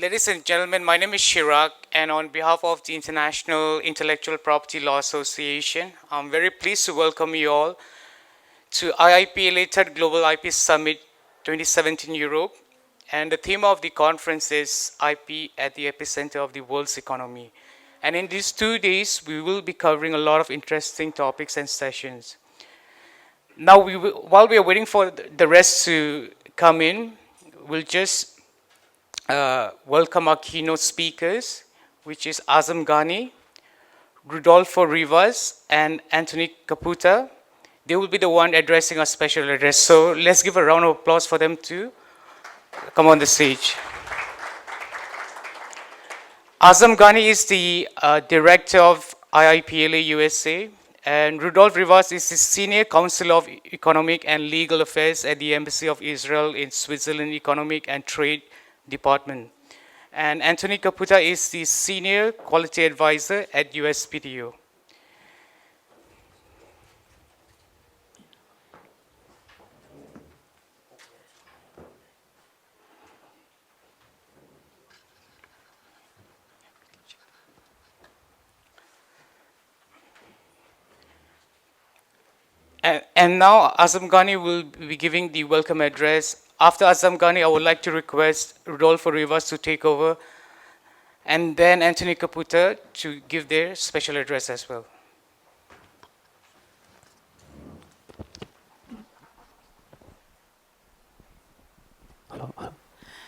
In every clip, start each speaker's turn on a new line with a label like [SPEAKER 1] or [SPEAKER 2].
[SPEAKER 1] Ladies and gentlemen, my name is Shirak, and on behalf of the International Intellectual Property Law Association, I'm very pleased to welcome you all to IIPLA Third Global IP Summit 2017 Europe. And the theme of the conference is IP at the epicenter of the world's economy. And in these 2 days, we will be covering a lot of interesting topics and sessions. Now, while we are waiting for the rest to come in, we'll just welcome our keynote speakers, which is Azam Ghani, Rudolfo Rivas, and Anthony Caputa. They will be the one addressing our special address. So let's give a round of applause for them to come on the stage. Azam Ghani is the director of IIPLA USA, and Rudolf Rivas is the Senior Counsel of Economic and Legal Affairs at the Embassy of Israel in Switzerland Economic and Trade Department. And Anthony Caputa is the Senior Quality Advisor at USPTO. And now Azam Ghani will be giving the welcome address. After Azam Ghani, I would like to request Rodolfo Rivas to take over, and then Anthony Caputa to give their special address as well.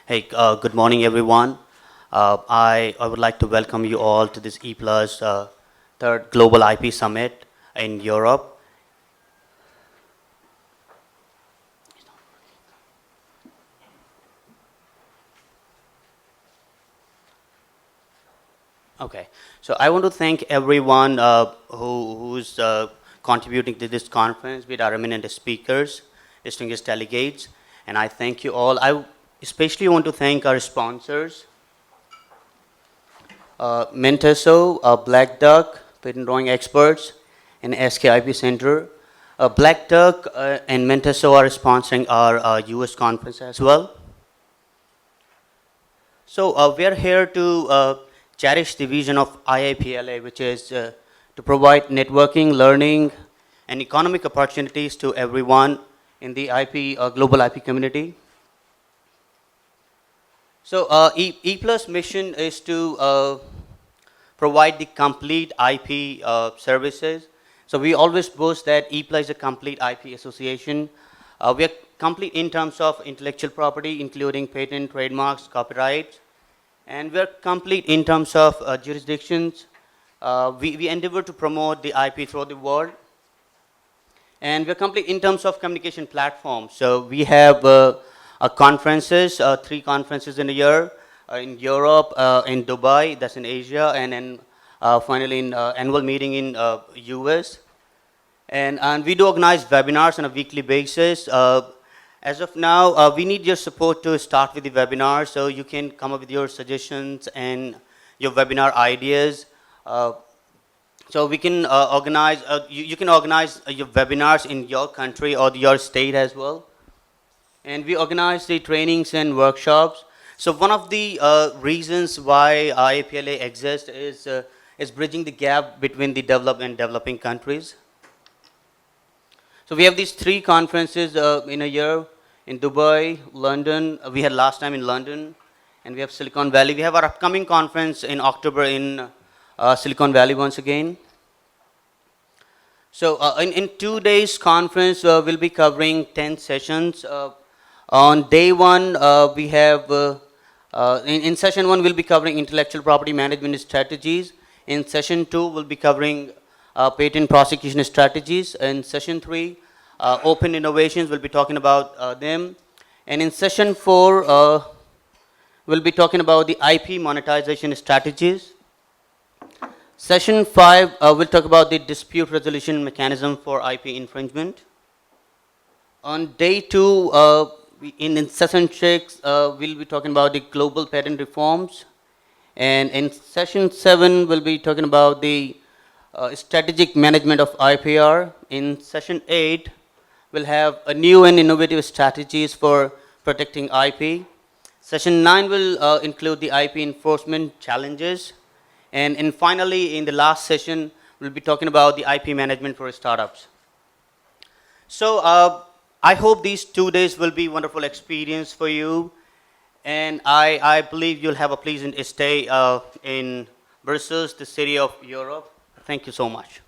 [SPEAKER 2] Hey, good morning, everyone. I would like to welcome you all to this IIPLA's third Global IP Summit in Europe. Okay, so I want to thank everyone who's contributing to this conference with our eminent speakers, distinguished delegates, and I thank you all. I especially want to thank our sponsors, Menteso, Black Duck, Patent Drawing Experts, and SKIP Center. Black Duck and Menteso are sponsoring our US conference as well. So we are here to cherish the vision of IIPLA, which is to provide networking, learning, and economic opportunities to everyone in the global IP community. So IIPLA's mission is to provide the complete IP services. So we always boast that IIPLA is a complete IP association. We are complete in terms of intellectual property, including patent, trademarks, copyright, and we are complete in terms of jurisdictions. We endeavor to promote the IP throughout the world. And we're complete in terms of communication platforms. So we have conferences, 3 conferences in a year, in Europe, in Dubai, that's in Asia, and then finally in annual meeting in US. And we do organize webinars on a weekly basis. As of now, we need your support to start with the webinar, so you can come up with your suggestions and your webinar ideas. So we can organize, you can organize your webinars in your country or your state as well. And we organize the trainings and workshops. So one of the reasons why IIPLA exists is bridging the gap between the developed and developing countries. So we have these 3 conferences in a year in Dubai, London. We had last time in London, and we have Silicon Valley. We have our upcoming conference in October in Silicon Valley once again. So in 2 days conference, we'll be covering 10 sessions. On day 1, we have, in session 1, we'll be covering intellectual property management strategies. In session 2, we'll be covering patent prosecution strategies. In session 3, open innovations, we'll be talking about them. And in session 4, we'll be talking about the IP monetization strategies. Session 5, we'll talk about the dispute resolution mechanism for IP infringement. On day 2, in session 6, we'll be talking about the global patent reforms. And in session 7, we'll be talking about the strategic management of IPR. In session 8, we'll have a new and innovative strategies for protecting IP. Session 9 will include the IP enforcement challenges. And finally, in the last session, we'll be talking about the IP management for startups. So I hope these 2 days will be wonderful experience for you. And I believe you'll have a pleasant stay in Brussels, the city of Europe. Thank you so much.